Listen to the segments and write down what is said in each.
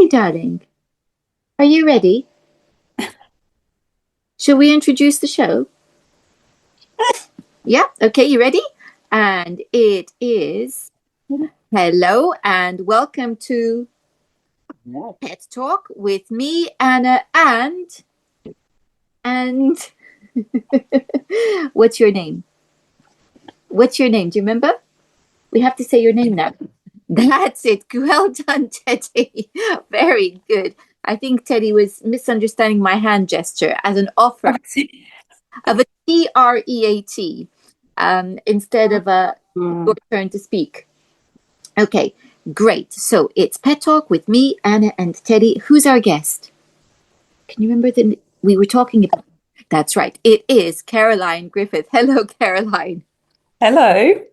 Hi, darling. Are you ready? Shall we introduce the show? Yeah, okay, you ready? And it is hello and welcome to Pet Talk with me, Anna, and what's your name? What's your name? Do you remember? We have to say your name now. That's it. Well done, Teddy. Very good. I think Teddy was misunderstanding my hand gesture as an offer of a TREAT instead of a your turn to speak. Okay, great. So it's Pet Talk with me, Anna, and Teddy. Who's our guest? Can you remember we were talking about? That's right. It is Caroline Griffith. Hello, Caroline, Hello.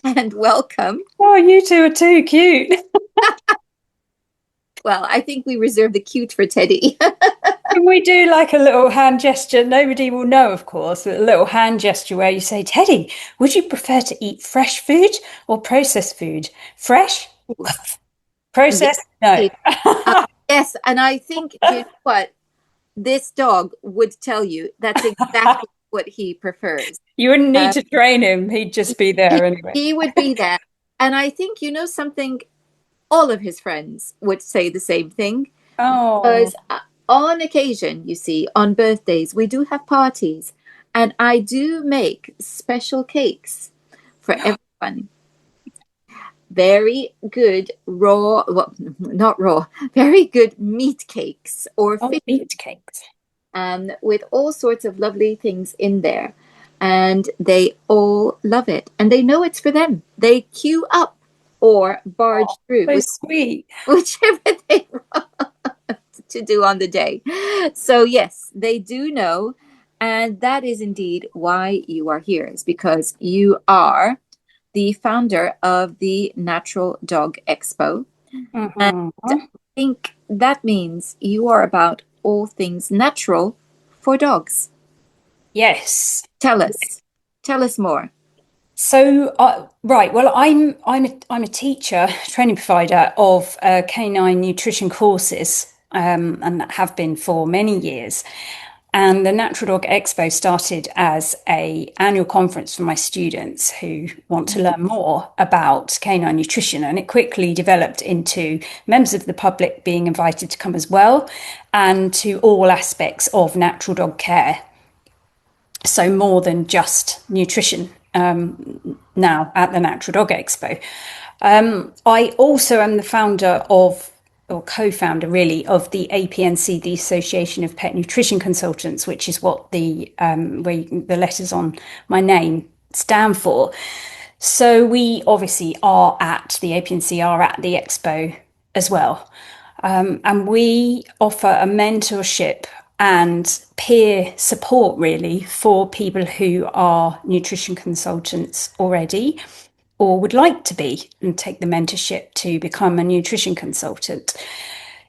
and welcome. Oh, you two are too cute. Well, I think we reserve the cute for Teddy. Can we do like a little hand gesture? Nobody will know, of course, but a little hand gesture where you say, Teddy, would you prefer to eat fresh food or processed food? Fresh? Yes, Processed? No. yes, and I think you know what this dog would tell you. That's exactly what he prefers. You wouldn't need Uh, to train him. He'd just be there anyway. he would be there, and I think you know something. All of his friends would say the same thing Oh, because on occasion, you see, on birthdays, we do have parties, and I do make special cakes for everyone. Very good raw, well, not raw, very good meat cakes or oh, fish, meat cakes. with all sorts of lovely things in there. And they all love it. And they know it's for them. They queue up or barge Oh, through, so sweet. whichever they want to do on the day. So, yes, they do know. And that is indeed why you are here, is because you are the founder of the Natural Dog Expo. And I Hmm. think that means you are about all things natural for dogs. Yes. Tell us. Tell us more. So, right. Well, I'm a teacher, training provider of canine nutrition courses, and have been for many years. And the Natural Dog Expo started as a annual conference for my students who want to learn more about canine nutrition, and it quickly developed into members of the public being invited to come as well, and to all aspects of natural dog care. So more than just nutrition now at the Natural Dog Expo. I also am the founder of, or co-founder really, of the APNC, the Association of Pet Nutrition Consultants, which is what the letters on my name stand for. So we obviously are at the APNC, are at the Expo as well. And we offer a mentorship and peer support really for people who are nutrition consultants already or would like to be and take the mentorship to become a nutrition consultant.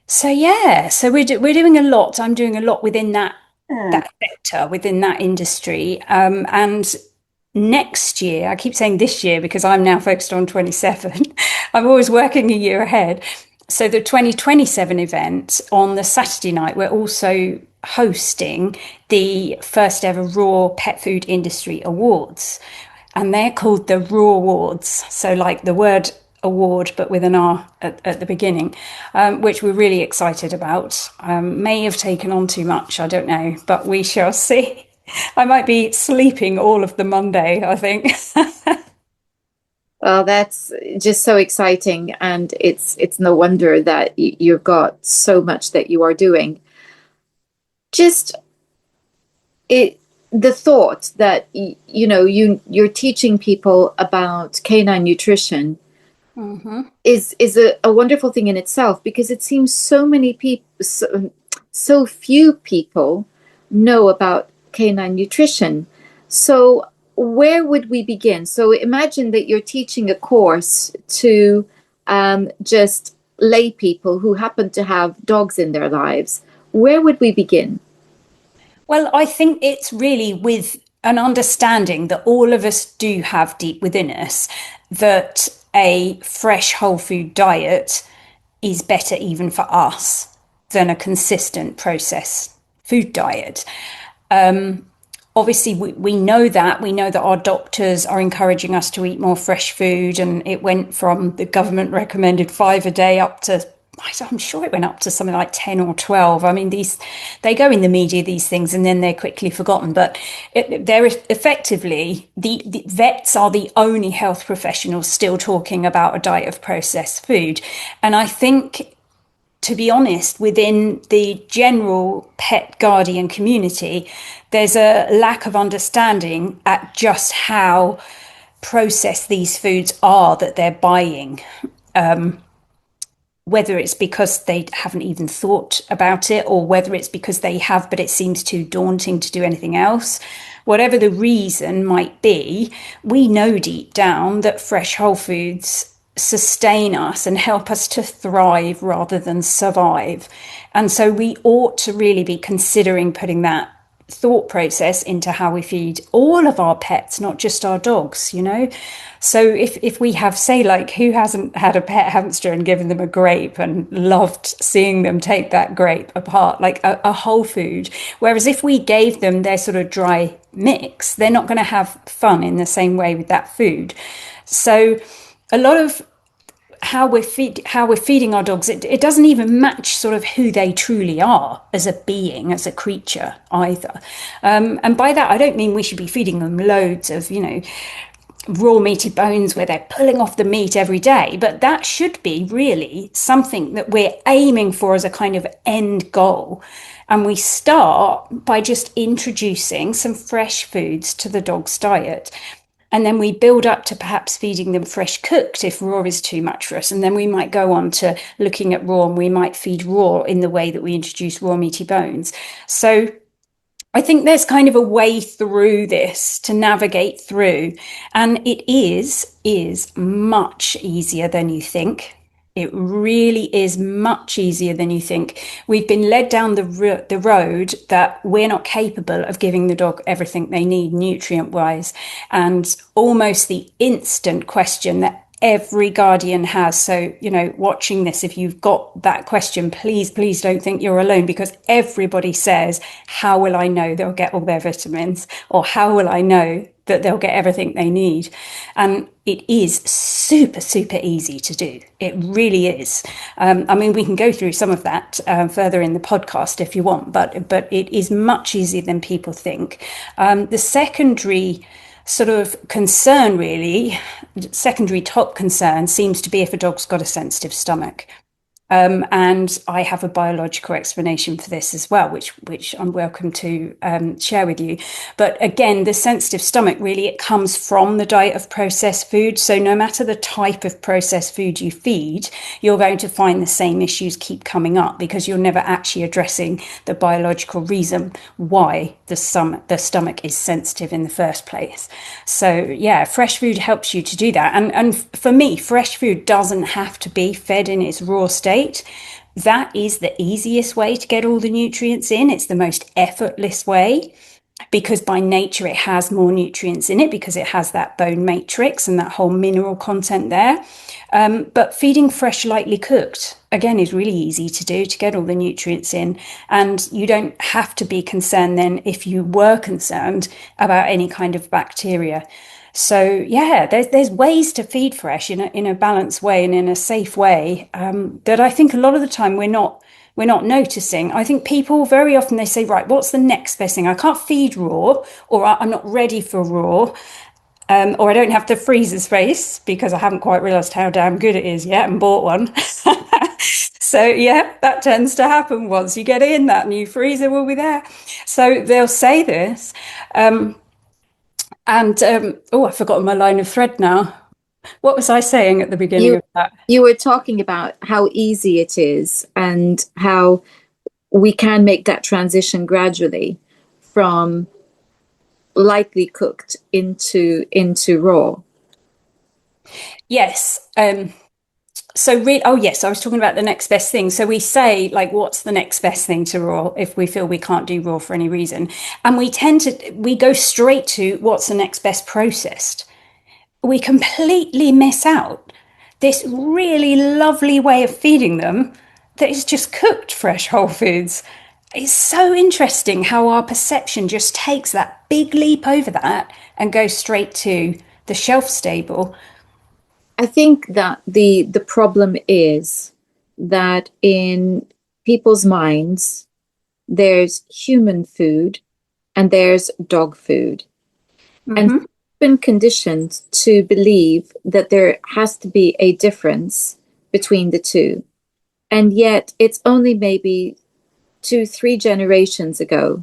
So yeah, so we're doing a lot. I'm doing a lot within that sector, within that industry. And next year, I keep saying this year because I'm now focused on 27. I'm always working a year ahead. So the 2027 event on the Saturday night, we're also hosting the first ever Raw Pet Food Industry Awards. And they're called the Raw Awards. So like the word award, but with an R at the beginning, which we're really excited about. May have taken on too much, I don't know, but we shall see. I might be sleeping all of the Monday, I think. Well, that's just so exciting, and it's no wonder that you've got so much that you are doing. Just it the thought that you know you're teaching people about canine nutrition Hmm. is a wonderful thing in itself because it seems so many people so few people know about canine nutrition. So where would we begin? So imagine that you're teaching a course to just lay people who happen to have dogs in their lives. Where would we begin? Well, I think it's really with an understanding that all of us do have deep within us that a fresh whole food diet is better even for us than a consistent processed food diet. Obviously, we know that. We know that our doctors are encouraging us to eat more fresh food, and it went from the government recommended 5 a day up to, I'm sure it went up to something like 10 or 12. I mean, they go in the media, these things, and then they're quickly forgotten. But they're effectively, the vets are the only health professionals still talking about a diet of processed food. And I think, to be honest, within the general pet guardian community, there's a lack of understanding at just how processed these foods are that they're buying. Whether it's because they haven't even thought about it, or whether it's because they have, but it seems too daunting to do anything else. Whatever the reason might be, we know deep down that fresh whole foods sustain us and help us to thrive rather than survive. And so we ought to really be considering putting that thought process into how we feed all of our pets, not just our dogs, you know. So if we have, say, like, who hasn't had a pet hamster and given them a grape and loved seeing them take that grape apart, like a whole food, whereas if we gave them their sort of dry mix, they're not going to have fun in the same way with that food. So a lot of how we're feeding our dogs, it doesn't even match sort of who they truly are as a being, as a creature either. And by that, I don't mean we should be feeding them loads of, you know, raw meaty bones where they're pulling off the meat every day, but that should be really something that we're aiming for as a kind of end goal. And we start by just introducing some fresh foods to the dog's diet. And then we build up to perhaps feeding them fresh cooked if raw is too much for us. And then we might go on to looking at raw, and we might feed raw in the way that we introduce raw meaty bones. So I think there's kind of a way through this to navigate through. And it is much easier than you think. It really is much easier than you think. We've been led down the road that we're not capable of giving the dog everything they need nutrient-wise. And almost the instant question that every guardian has. So, you know, watching this, if you've got that question, please don't think you're alone, because everybody says, how will I know they'll get all their vitamins? Or how will I know that they'll get everything they need? And it is super, super easy to do. It really is. I mean, we can go through some of that further in the podcast if you want, but it is much easier than people think. The secondary sort of concern, really, secondary top concern seems to be if a dog's got a sensitive stomach. And I have a biological explanation for this as well, which I'm welcome to share with you. But again, the sensitive stomach, really, it comes from the diet of processed food. So no matter the type of processed food you feed, you're going to find the same issues keep coming up, because you're never actually addressing the biological reason why the stomach is sensitive in the first place. So yeah, fresh food helps you to do that. And for me, fresh food doesn't have to be fed in its raw state. That is the easiest way to get all the nutrients in. It's the most effortless way, because by nature it has more nutrients in it, because it has that bone matrix and that whole mineral content there. But feeding fresh, lightly cooked, again, is really easy to do to get all the nutrients in. And you don't have to be concerned then, if you were concerned about any kind of bacteria. So yeah, there's ways to feed fresh in a balanced way and in a safe way that I think a lot of the time we're not noticing. I think people very often, they say, right, what's the next best thing? I can't feed raw, or I'm not ready for raw, or I don't have the freezer space because I haven't quite realised how damn good it is yet and bought one. So yeah, that tends to happen. Once you get in, that new freezer will be there. So they'll say this. I've forgotten my line of thread now. What was I saying at the beginning of that? You were talking about how easy it is and how we can make that transition gradually from lightly cooked into raw. Yes. Yes, I was talking about the next best thing. So we say, like, what's the next best thing to raw if we feel we can't do raw for any reason? And we go straight to what's the next best processed. We completely miss out this really lovely way of feeding them that is just cooked fresh whole foods. It's so interesting how our perception just takes that big leap over that and goes straight to the shelf stable. I think that the problem is that in people's minds, there's human food and there's dog food. And Mm-hmm. we've been conditioned to believe that there has to be a difference between the two. And yet it's only maybe two, three generations ago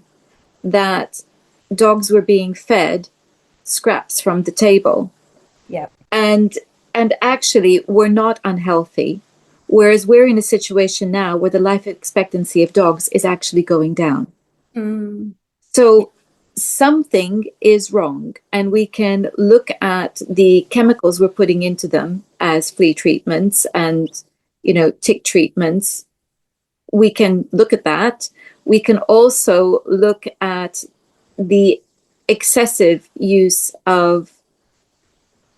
that dogs were being fed scraps from the table Yeah. and actually were not unhealthy. Whereas we're in a situation now where the life expectancy of dogs is actually going down. Mm. So something is wrong, and we can look at the chemicals we're putting into them as flea treatments and, tick treatments. We can look at that. We can also look at the excessive use of,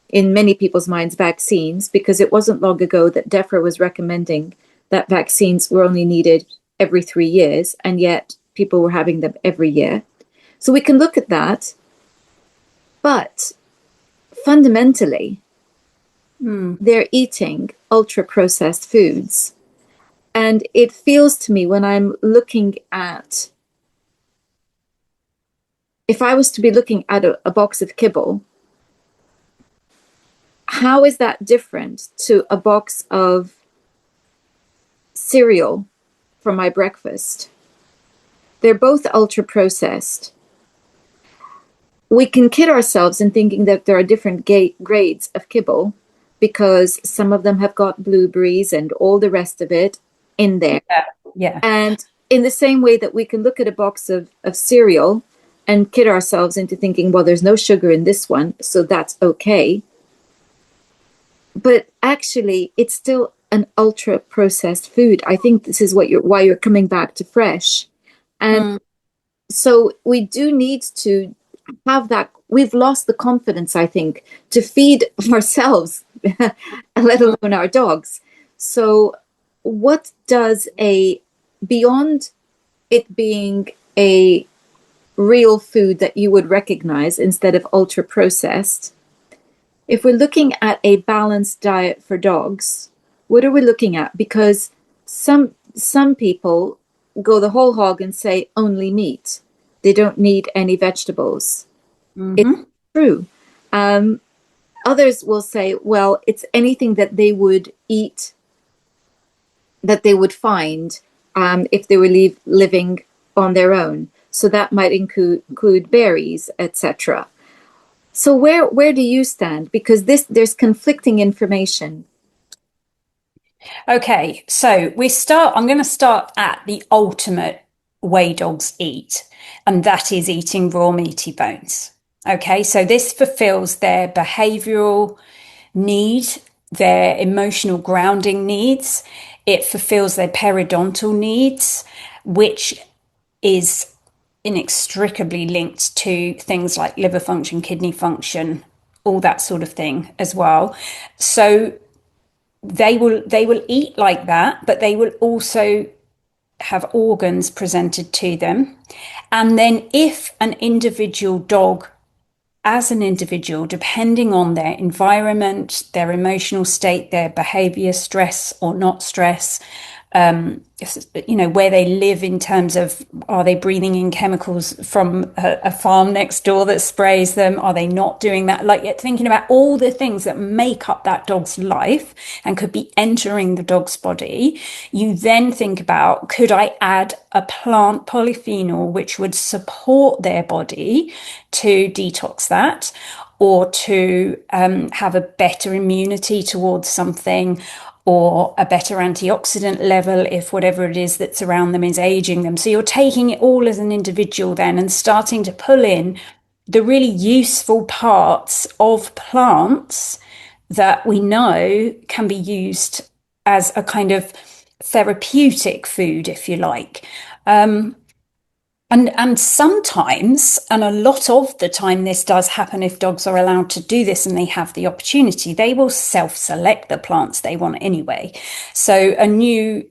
in many people's minds, vaccines, because it wasn't long ago that DEFRA was recommending that vaccines were only needed every 3 years, and yet people were having them every year. So we can look at that, but fundamentally, they're eating ultra processed foods. And it feels to me when I'm looking at, if I was to be looking at a box of kibble, how is that different to a box of cereal for my breakfast? They're both ultra processed. We can kid ourselves in thinking that there are different grades of kibble because some of them have got blueberries and all the rest of it in there. Yeah. Yeah. And in the same way that we can look at a box of cereal and kid ourselves into thinking, well, there's no sugar in this one, so that's okay. But actually, it's still an ultra processed food. I think this is why you're coming back to fresh. And so we do need to have that. We've lost the confidence, I think, to feed ourselves, let alone our dogs. So what does beyond it being a real food that you would recognize instead of ultra processed, if we're looking at a balanced diet for dogs, what are we looking at? Because some people go the whole hog and say only meat. They don't need any vegetables. It's true. Others will say, well, it's anything that they would eat, that they would find if they were living on their own. So that might include berries, etc. So where do you stand? Because there's conflicting information. Okay, so I'm going to start at the ultimate way dogs eat, and that is eating raw meaty bones. Okay, so this fulfills their behavioral need, their emotional grounding needs. It fulfills their periodontal needs, which is inextricably linked to things like liver function, kidney function, all that sort of thing as well. So they will eat like that, but they will also have organs presented to them. And then if an individual dog, as an individual, depending on their environment, their emotional state, their behavior, stress or not stress, where they live in terms of, are they breathing in chemicals from a farm next door that sprays them? Are they not doing that? Like, thinking about all the things that make up that dog's life and could be entering the dog's body. You then think about, could I add a plant polyphenol which would support their body to detox that, or to have a better immunity towards something, or a better antioxidant level if whatever it is that's around them is aging them. So you're taking it all as an individual then and starting to pull in the really useful parts of plants that we know can be used as a kind of therapeutic food, if you like. And sometimes, and a lot of the time, this does happen if dogs are allowed to do this and they have the opportunity, they will self-select the plants they want anyway. So a new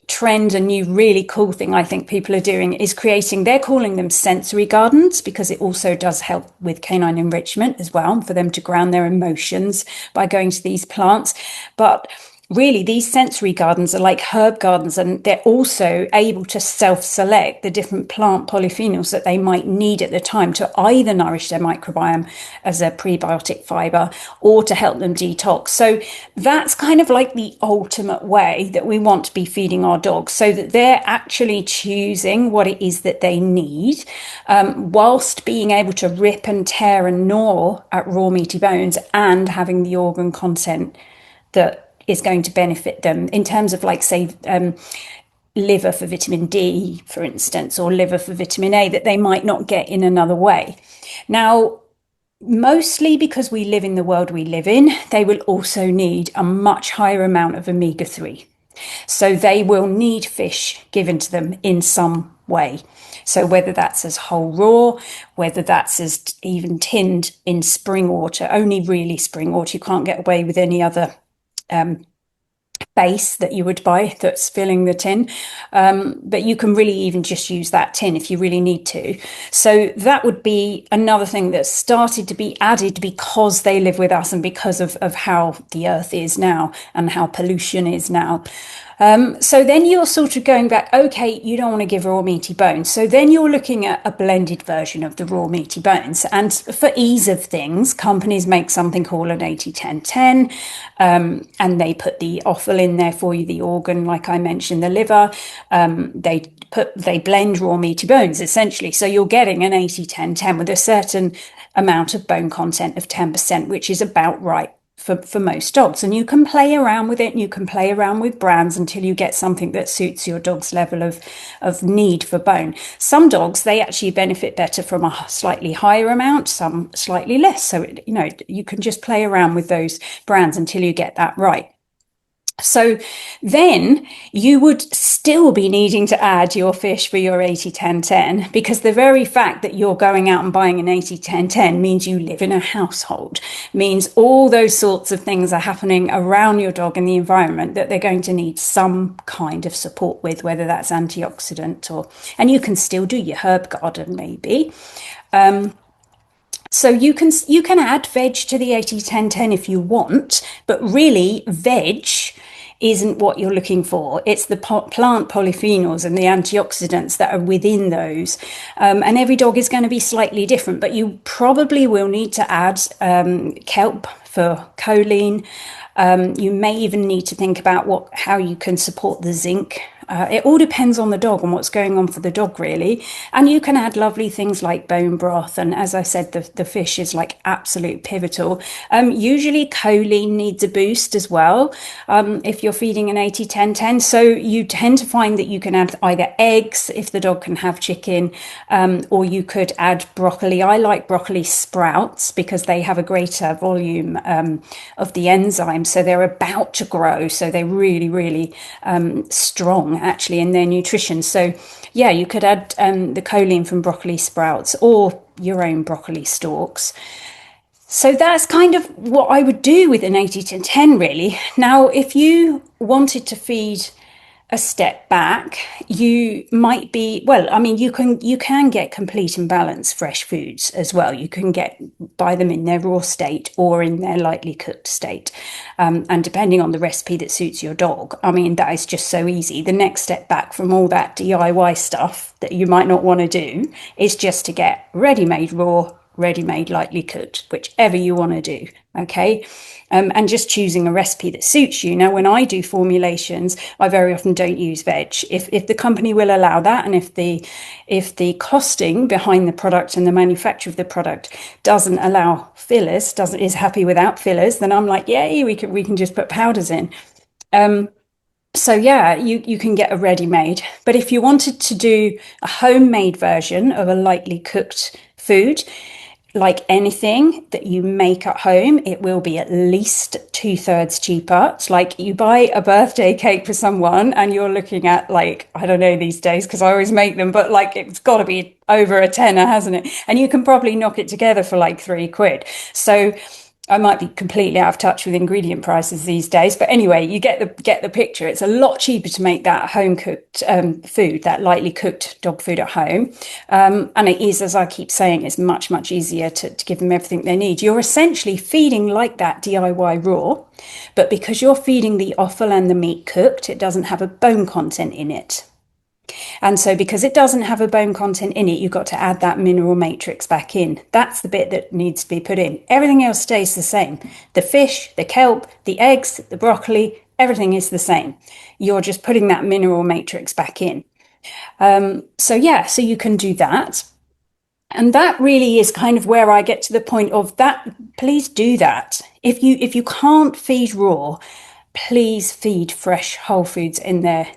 trend, a new really cool thing I think people are doing is creating, they're calling them sensory gardens, because it also does help with canine enrichment as well, for them to ground their emotions by going to these plants. But really, these sensory gardens are like herb gardens, and they're also able to self-select the different plant polyphenols that they might need at the time to either nourish their microbiome as a prebiotic fiber or to help them detox. So that's kind of like the ultimate way that we want to be feeding our dogs, so that they're actually choosing what it is that they need, whilst being able to rip and tear and gnaw at raw meaty bones and having the organ content that is going to benefit them in terms of, like, say, liver for vitamin D, for instance, or liver for vitamin A that they might not get in another way. Now, mostly because we live in the world we live in, they will also need a much higher amount of omega-3. So they will need fish given to them in some way. So whether that's as whole raw, whether that's as even tinned in spring water, only really spring water, you can't get away with any other base that you would buy that's filling the tin, but you can really even just use that tin if you really need to. So that would be another thing that's started to be added because they live with us and because of how the earth is now and how pollution is now. So then you're sort of going back, okay, you don't want to give raw meaty bones. So then you're looking at a blended version of the raw meaty bones. And for ease of things, companies make something called an 80-10-10, and they put the offal in there for you, the organ, like I mentioned, the liver. They blend raw meaty bones, essentially. So you're getting an 80-10-10 with a certain amount of bone content of 10%, which is about right for most dogs. And you can play around with it, and you can play around with brands until you get something that suits your dog's level of need for bone. Some dogs, they actually benefit better from a slightly higher amount, some slightly less. So, you can just play around with those brands until you get that right. So then you would still be needing to add your fish for your 80-10-10, because the very fact that you're going out and buying an 80-10-10 means you live in a household, means all those sorts of things are happening around your dog and the environment that they're going to need some kind of support with, whether that's antioxidant and you can still do your herb garden maybe. So you can add veg to the 80-10-10 if you want, but really veg isn't what you're looking for. It's the plant polyphenols and the antioxidants that are within those. And every dog is going to be slightly different, but you probably will need to add kelp for choline. You may even need to think about how you can support the zinc. It all depends on the dog and what's going on for the dog, really. And you can add lovely things like bone broth. And as I said, the fish is like absolute pivotal. Usually choline needs a boost as well if you're feeding an 80-10-10. So you tend to find that you can add either eggs if the dog can have chicken, or you could add broccoli. I like broccoli sprouts because they have a greater volume of the enzyme. So they're about to grow. So they're really, really strong actually in their nutrition. So yeah, you could add the choline from broccoli sprouts or your own broccoli stalks. So that's kind of what I would do with an 80-10 really. Now, if you wanted to feed a step back, you might be, well, I mean, you can get complete and balanced fresh foods as well. You can buy them in their raw state or in their lightly cooked state. And depending on the recipe that suits your dog, I mean, that is just so easy. The next step back from all that DIY stuff that you might not want to do is just to get ready-made raw, ready-made lightly cooked, whichever you want to do. Okay. And just choosing a recipe that suits you. Now, when I do formulations, I very often don't use veg. If the company will allow that, and if the costing behind the product and the manufacture of the product doesn't allow fillers, is happy without fillers, then I'm like, yay, we can just put powders in. So yeah, you can get a ready-made. But if you wanted to do a homemade version of a lightly cooked food, like anything that you make at home, it will be at least 2/3 cheaper. It's like you buy a birthday cake for someone and you're looking at, like, I don't know these days because I always make them, but like it's got to be over a tenner, hasn't it? And you can probably knock it together for like £3. So I might be completely out of touch with ingredient prices these days, but anyway, you get the picture. It's a lot cheaper to make that home cooked food, that lightly cooked dog food at home, and it is, as I keep saying, it's much easier to give them everything they need. You're essentially feeding like that DIY raw, but because you're feeding the offal and the meat cooked, it doesn't have a bone content in it. And so because it doesn't have a bone content in it, you've got to add that mineral matrix back in. That's the bit that needs to be put in. Everything else stays the same. The fish, the kelp, the eggs, the broccoli, everything is the same. You're just putting that mineral matrix back in. So you can do that. And that really is kind of where I get to the point of that. Please do that. If you can't feed raw, please feed fresh whole foods in their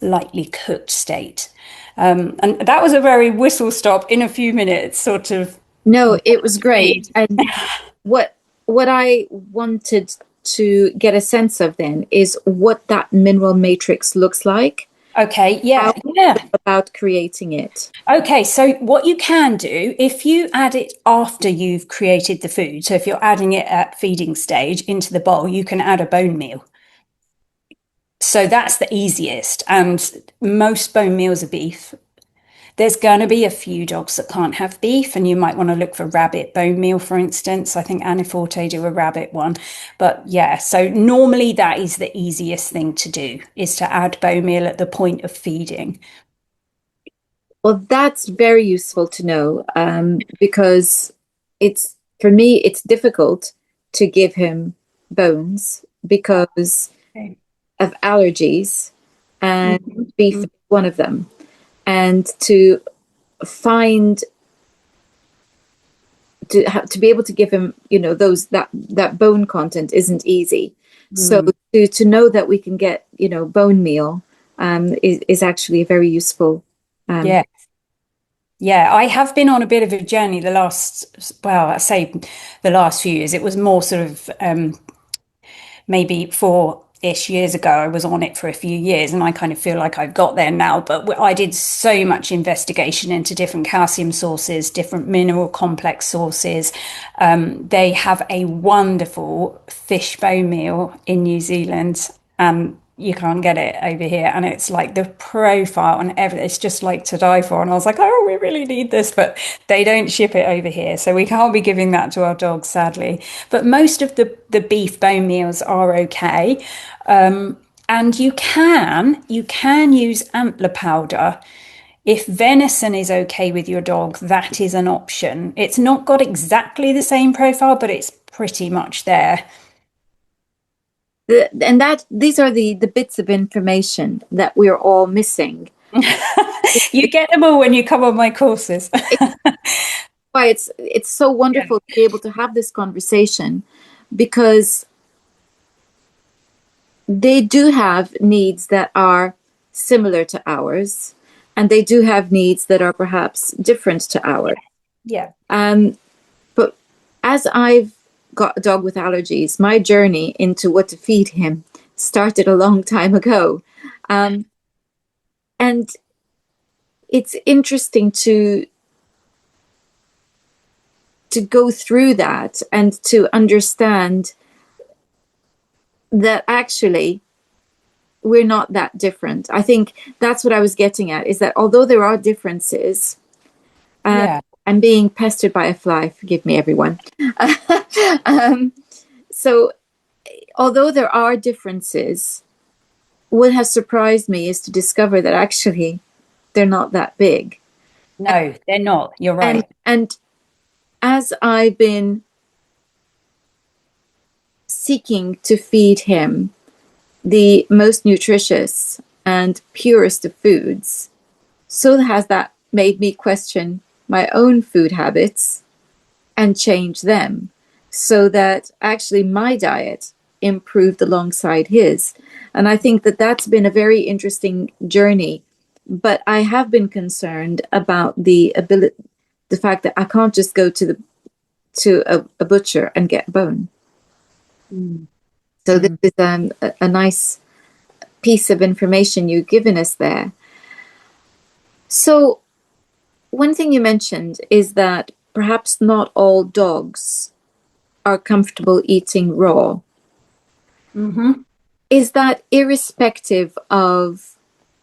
lightly cooked state. And that was a very whistle stop in a few minutes, sort of. No, it was great. And what I wanted to get a sense of then is what that mineral matrix looks like. Okay, yeah. About creating it. Okay, so what you can do, if you add it after you've created the food, so if you're adding it at feeding stage into the bowl, you can add a bone meal. So that's the easiest, and most bone meals are beef. There's going to be a few dogs that can't have beef, and you might want to look for rabbit bone meal, for instance. I think Anna Forte do a rabbit one. But yeah, so normally that is the easiest thing to do, is to add bone meal at the point of feeding. Well, that's very useful to know, because for me, it's difficult to give him bones because of allergies, and beef is one of them. And to be able to give him, that bone content isn't easy. So to know that we can get, bone meal is actually very useful. Yeah, I have been on a bit of a journey the last few years. It was more sort of maybe 4-ish years ago. I was on it for a few years, and I kind of feel like I've got there now. But I did so much investigation into different calcium sources, different mineral complex sources. They have a wonderful fish bone meal in New Zealand, and you can't get it over here. And it's like the profile and everything, it's just like to die for. And I was like, oh, we really need this, but they don't ship it over here. So we can't be giving that to our dogs, sadly. But most of the beef bone meals are okay. And you can use antler powder. If venison is okay with your dog, that is an option. It's not got exactly the same profile, but it's pretty much there. These are the bits of information that we're all missing. You get them all when you come on my courses. Why it's so wonderful to be able to have this conversation, because they do have needs that are similar to ours, and they do have needs that are perhaps different to ours. Yeah. But as I've got a dog with allergies, my journey into what to feed him started a long time ago. And it's interesting to go through that and to understand that actually we're not that different. I think that's what I was getting at, is that although there are differences, I'm being pestered by a fly. Forgive me, everyone. So although there are differences, what has surprised me is to discover that actually they're not that big. No, they're not. You're right. And as I've been seeking to feed him the most nutritious and purest of foods, so has that made me question my own food habits and change them, so that actually my diet improved alongside his. And I think that that's been a very interesting journey. But I have been concerned about the fact that I can't just go to to a butcher and get bone. So this is a nice piece of information you've given us there. So one thing you mentioned is that perhaps not all dogs are comfortable eating raw. Is that irrespective of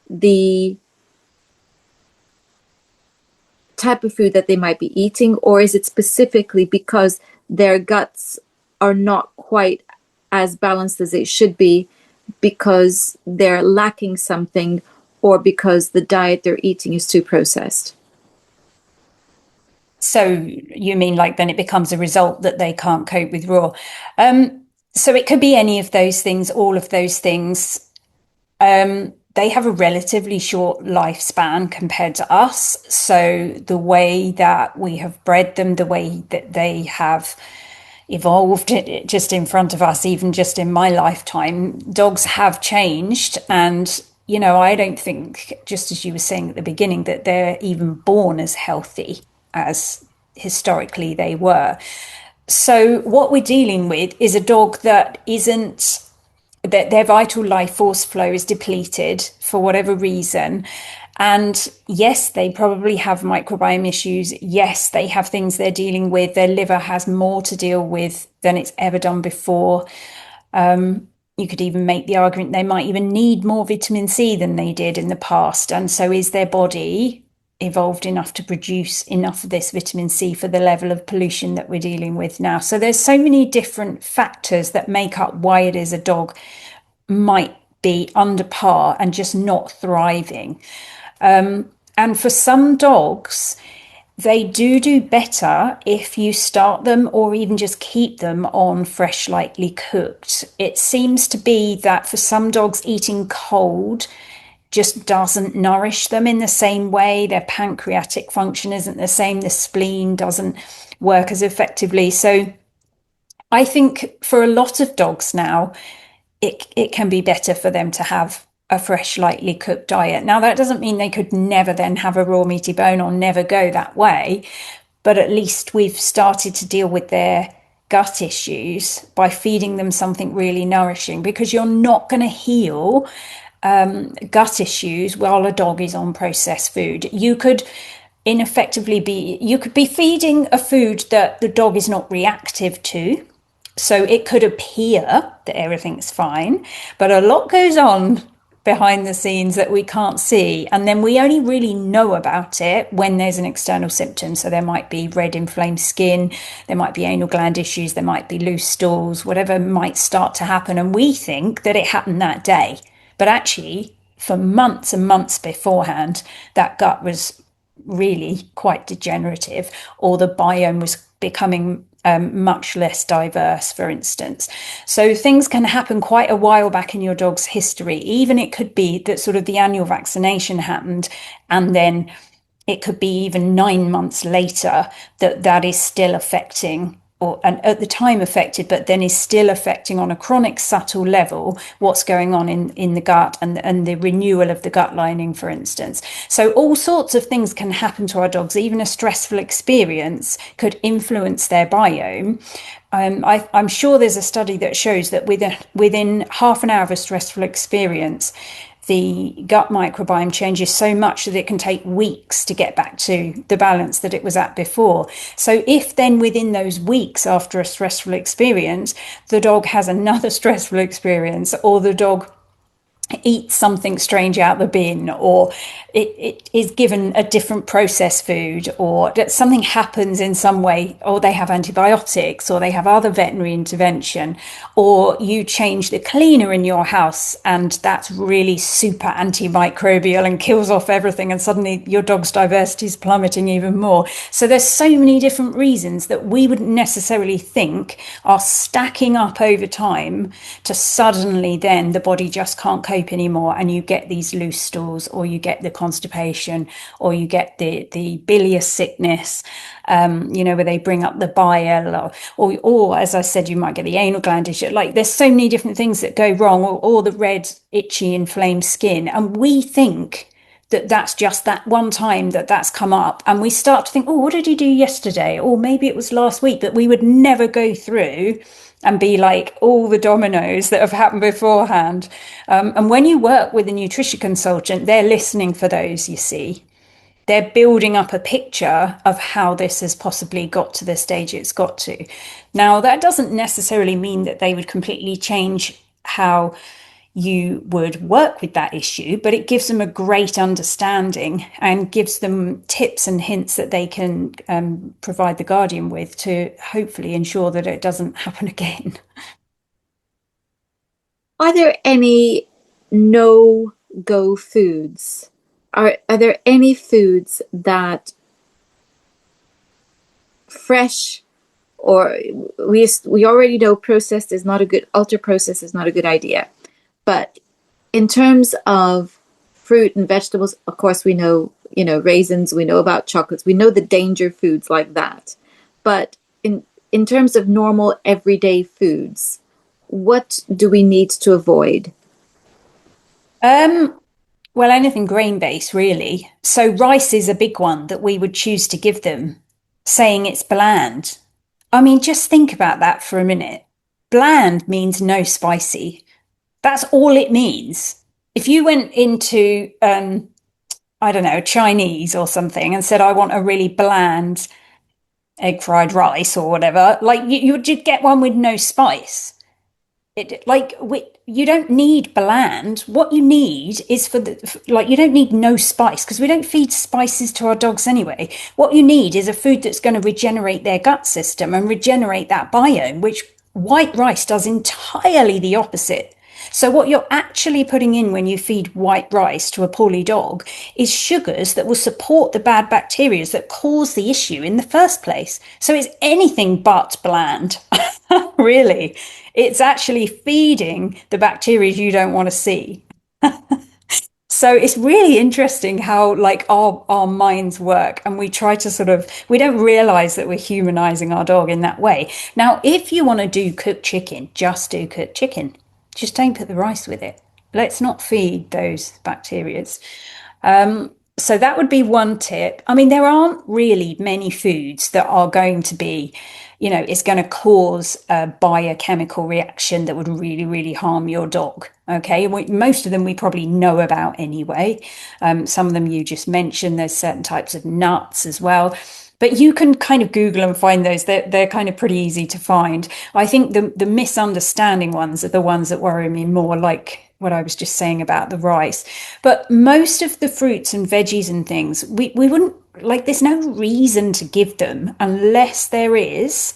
the type of food that they might be eating, or is it specifically because their guts are not quite as balanced as they should be because they're lacking something, or because the diet they're eating is too processed? So you mean like then it becomes a result that they can't cope with raw? So it could be any of those things, all of those things. They have a relatively short lifespan compared to us. So the way that we have bred them, the way that they have evolved it just in front of us, even just in my lifetime, dogs have changed. And, you know, I don't think, just as you were saying at the beginning, that they're even born as healthy as historically they were. So what we're dealing with is a dog that isn't, that their vital life force flow is depleted for whatever reason. And yes, they probably have microbiome issues. Yes, they have things they're dealing with. Their liver has more to deal with than it's ever done before. You could even make the argument they might even need more vitamin C than they did in the past. And so is their body evolved enough to produce enough of this vitamin C for the level of pollution that we're dealing with now? So there's so many different factors that make up why it is a dog might be under par and just not thriving. And for some dogs, they do better if you start them or even just keep them on fresh, lightly cooked. It seems to be that for some dogs, eating cold just doesn't nourish them in the same way. Their pancreatic function isn't the same. The spleen doesn't work as effectively. So I think for a lot of dogs now, it can be better for them to have a fresh, lightly cooked diet. Now, that doesn't mean they could never then have a raw meaty bone or never go that way, but at least we've started to deal with their gut issues by feeding them something really nourishing, because you're not going to heal gut issues while a dog is on processed food. You could be feeding a food that the dog is not reactive to. So it could appear that everything's fine, but a lot goes on behind the scenes that we can't see. And then we only really know about it when there's an external symptom. So there might be red inflamed skin, there might be anal gland issues, there might be loose stools, whatever might start to happen. And we think that it happened that day. But actually, for months and months beforehand, that gut was really quite degenerative, or the biome was becoming much less diverse, for instance. So things can happen quite a while back in your dog's history. Even it could be that sort of the annual vaccination happened, and then it could be even 9 months later that is still affecting, and at the time affected, but then is still affecting on a chronic subtle level what's going on in the gut and the renewal of the gut lining, for instance. So all sorts of things can happen to our dogs. Even a stressful experience could influence their biome. I'm sure there's a study that shows that within half an hour of a stressful experience, the gut microbiome changes so much that it can take weeks to get back to the balance that it was at before. So if then within those weeks after a stressful experience, the dog has another stressful experience, or the dog eat something strange out the bin, or it is given a different processed food, or that something happens in some way, or they have antibiotics, or they have other veterinary intervention, or you change the cleaner in your house and that's really super antimicrobial and kills off everything, and suddenly your dog's diversity is plummeting even more. So there's so many different reasons that we wouldn't necessarily think are stacking up over time to suddenly then the body just can't cope anymore, and you get these loose stools, or you get the constipation, or you get the bilious sickness, where they bring up the bile, or as I said, you might get the anal gland issue. Like, there's so many different things that go wrong, or the red, itchy, inflamed skin. And we think that that's just that one time that that's come up, and we start to think, oh, what did he do yesterday, or maybe it was last week, but we would never go through and be like all the dominoes that have happened beforehand. And when you work with a nutrition consultant, they're listening for those, you see. They're building up a picture of how this has possibly got to the stage it's got to. Now, that doesn't necessarily mean that they would completely change how you would work with that issue, but it gives them a great understanding and gives them tips and hints that they can provide the guardian with to hopefully ensure that it doesn't happen again. Are there any no-go foods? Are there any foods that fresh, or we already know processed is not a good, ultra processed is not a good idea. But in terms of fruit and vegetables, of course, we know, raisins, we know about chocolates, we know the danger foods like that. But in terms of normal everyday foods, what do we need to avoid? Well, anything grain-based, really. So rice is a big one that we would choose to give them, saying it's bland. I mean, just think about that for a minute. Bland means no spicy. That's all it means. If you went into, I don't know, Chinese or something and said, I want a really bland egg fried rice or whatever, like you would just get one with no spice. You don't need bland. What you need is you don't need no spice, because we don't feed spices to our dogs anyway. What you need is a food that's going to regenerate their gut system and regenerate that biome, which white rice does entirely the opposite. So what you're actually putting in when you feed white rice to a poorly dog is sugars that will support the bad bacteria that cause the issue in the first place. So it's anything but bland, really. It's actually feeding the bacteria you don't want to see. So it's really interesting how like our minds work, and we try to we don't realize that we're humanizing our dog in that way. Now, if you want to do cooked chicken, just do cooked chicken. Just don't put the rice with it. Let's not feed those bacterias. So that would be one tip. I mean, there aren't really many foods that are going to be, it's going to cause a biochemical reaction that would really, really harm your dog. Okay. Most of them we probably know about anyway. Some of them you just mentioned. There's certain types of nuts as well. But you can kind of Google and find those. They're kind of pretty easy to find. I think the misunderstanding ones are the ones that worry me more, like what I was just saying about the rice. But most of the fruits and veggies and things, we wouldn't, like, there's no reason to give them unless there is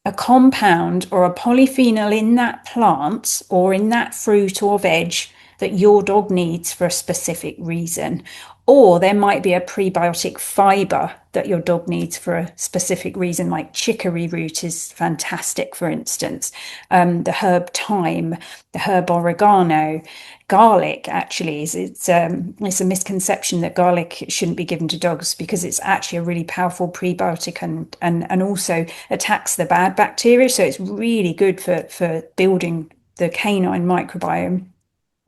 a compound or a polyphenol in that plant or in that fruit or veg that your dog needs for a specific reason. Or there might be a prebiotic fiber that your dog needs for a specific reason, like chicory root is fantastic, for instance. The herb thyme, the herb oregano, garlic actually it's a misconception that garlic shouldn't be given to dogs, because it's actually a really powerful prebiotic and also attacks the bad bacteria. So it's really good for building the canine microbiome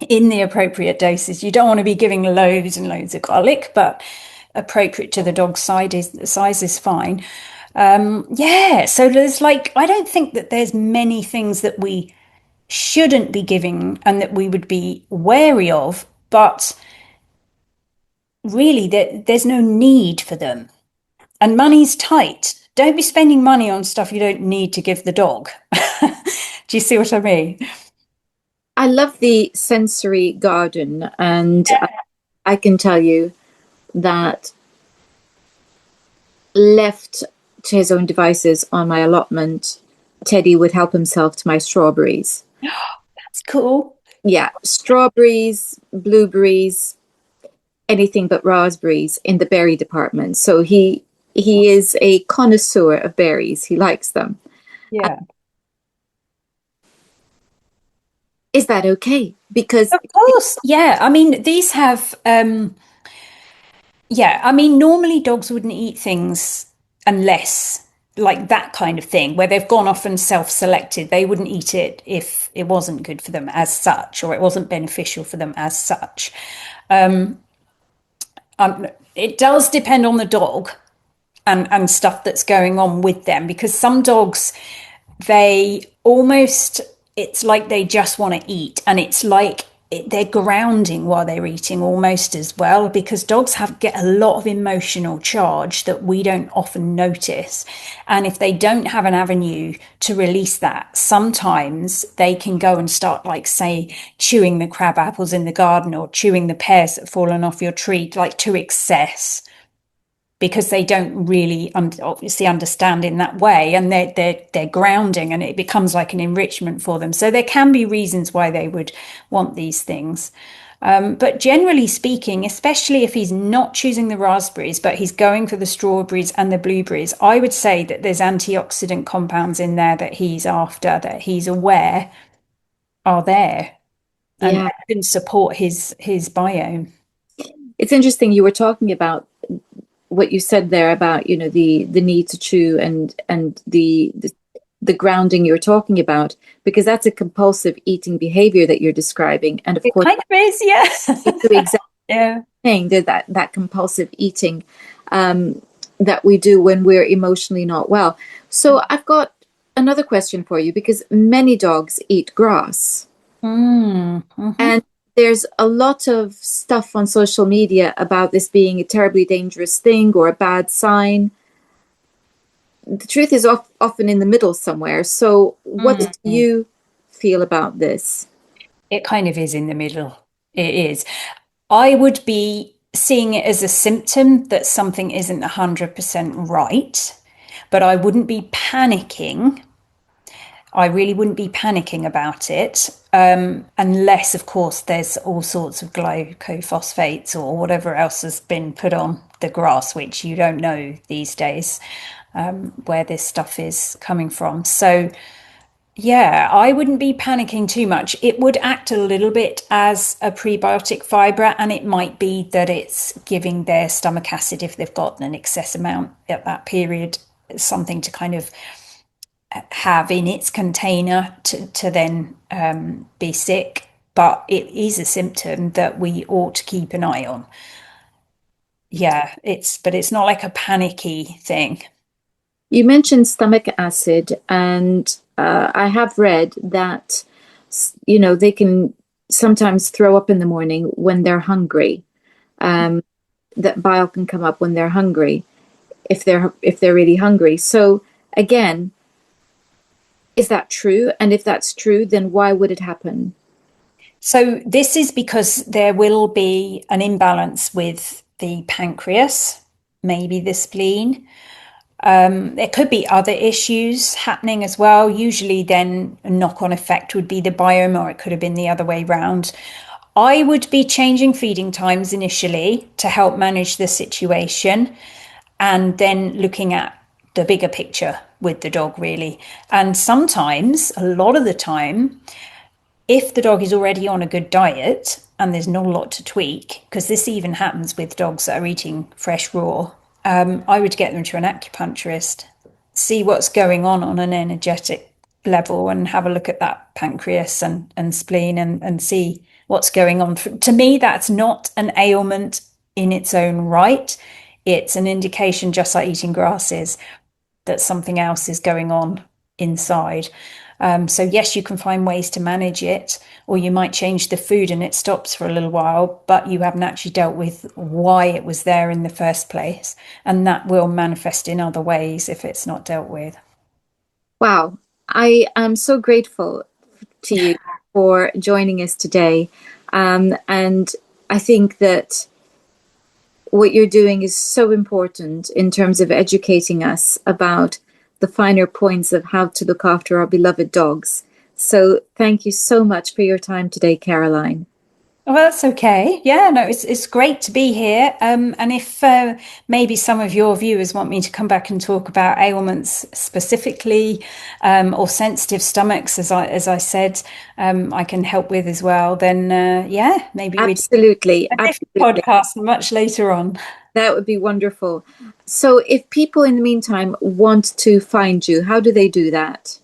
in the appropriate doses. You don't want to be giving loads and loads of garlic, but appropriate to the dog's size is fine. So there's I don't think that there's many things that we shouldn't be giving and that we would be wary of, but really there's no need for them. And money's tight. Don't be spending money on stuff you don't need to give the dog. Do you see what I mean? I love the sensory garden, and I can tell you that left to his own devices on my allotment, Teddy would help himself to my strawberries. That's cool. Yeah, strawberries, blueberries, anything but raspberries in the berry department. So he is a connoisseur of berries. He likes them. Yeah. Is that okay? Because of course, yeah. I mean, these have, I mean, normally dogs wouldn't eat things unless, like that kind of thing, where they've gone off and self-selected. They wouldn't eat it if it wasn't good for them as such, or it wasn't beneficial for them as such. It does depend on the dog and stuff that's going on with them, because some dogs, they almost, it's like they just want to eat, and it's like they're grounding while they're eating almost as well, because dogs get a lot of emotional charge that we don't often notice. And if they don't have an avenue to release that, sometimes they can go and start, like, say, chewing the crab apples in the garden or chewing the pears that have fallen off your tree, like, to excess, because they don't really obviously understand in that way, and they're grounding, and it becomes like an enrichment for them. So there can be reasons why they would want these things. But generally speaking, especially if he's not choosing the raspberries, but he's going for the strawberries and the blueberries, I would say that there's antioxidant compounds in there that he's after, that he's aware are there, and Yeah. can support his biome. It's interesting you were talking about what you said there about, the need to chew and the grounding you're talking about, because that's a compulsive eating behavior that you're describing. And of It course, kind of is, yeah. it's the exact Yeah. thing, that compulsive eating that we do when we're emotionally not well. So I've got another question for you, because many dogs eat grass. And there's a lot of stuff on social media about this being a terribly dangerous thing or a bad sign. The truth is often in the middle somewhere. So what do you feel about this? It kind of is in the middle. It is. I would be seeing it as a symptom that something isn't 100% right, but I wouldn't be panicking. I really wouldn't be panicking about it, unless, of course, there's all sorts of glycophosphates or whatever else has been put on the grass, which you don't know these days, where this stuff is coming from. So, yeah, I wouldn't be panicking too much. It would act a little bit as a prebiotic fiber, and it might be that it's giving their stomach acid, if they've got an excess amount at that period, something to kind of have in its container to then be sick. But it is a symptom that we ought to keep an eye on. Yeah, but it's not like a panicky thing. You mentioned stomach acid, and I have read that, they can sometimes throw up in the morning when they're hungry. That bile can come up when they're hungry, if they're really hungry. So again, is that true? And if that's true, then why would it happen? So this is because there will be an imbalance with the pancreas, maybe the spleen. There could be other issues happening as well. Usually then a knock-on effect would be the biome, or it could have been the other way round. I would be changing feeding times initially to help manage the situation, and then looking at the bigger picture with the dog, really. And sometimes, a lot of the time, if the dog is already on a good diet and there's not a lot to tweak, because this even happens with dogs that are eating fresh raw, I would get them to an acupuncturist, see what's going on an energetic level, and have a look at that pancreas and spleen, and see what's going on. To me, that's not an ailment in its own right. It's an indication, just like eating grass is, that something else is going on inside. So yes, you can find ways to manage it, or you might change the food and it stops for a little while, but you haven't actually dealt with why it was there in the first place. And that will manifest in other ways if it's not dealt with. Wow. I am so grateful to you for joining us today. And I think that what you're doing is so important in terms of educating us about the finer points of how to look after our beloved dogs. So thank you so much for your time today, Caroline. Well, that's okay. Yeah, no, it's great to be here. And if maybe some of your viewers want me to come back and talk about ailments specifically, or sensitive stomachs, as I said, I can help with as well. Then yeah, maybe we do Absolutely. a different Absolutely. podcast much later on. That would be wonderful. So if people in the meantime want to find you, how do they do that?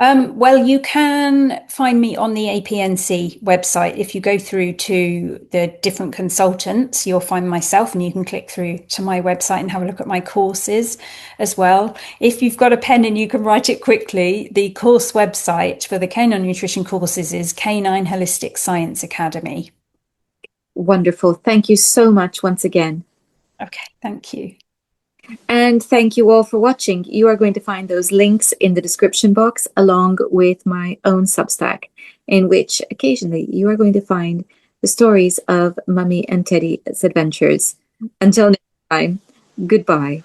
Well, you can find me on the APNC website. If you go through to the different consultants, you'll find myself, and you can click through to my website and have a look at my courses as well. If you've got a pen and you can write it quickly, the course website for the canine nutrition courses is Canine Holistic Science Academy. Wonderful. Thank you so much once again. Okay, thank you. And thank you all for watching. You are going to find those links in the description box, along with my own Substack, in which occasionally you are going to find the stories of Mummy and Teddy's adventures. Until next time, goodbye.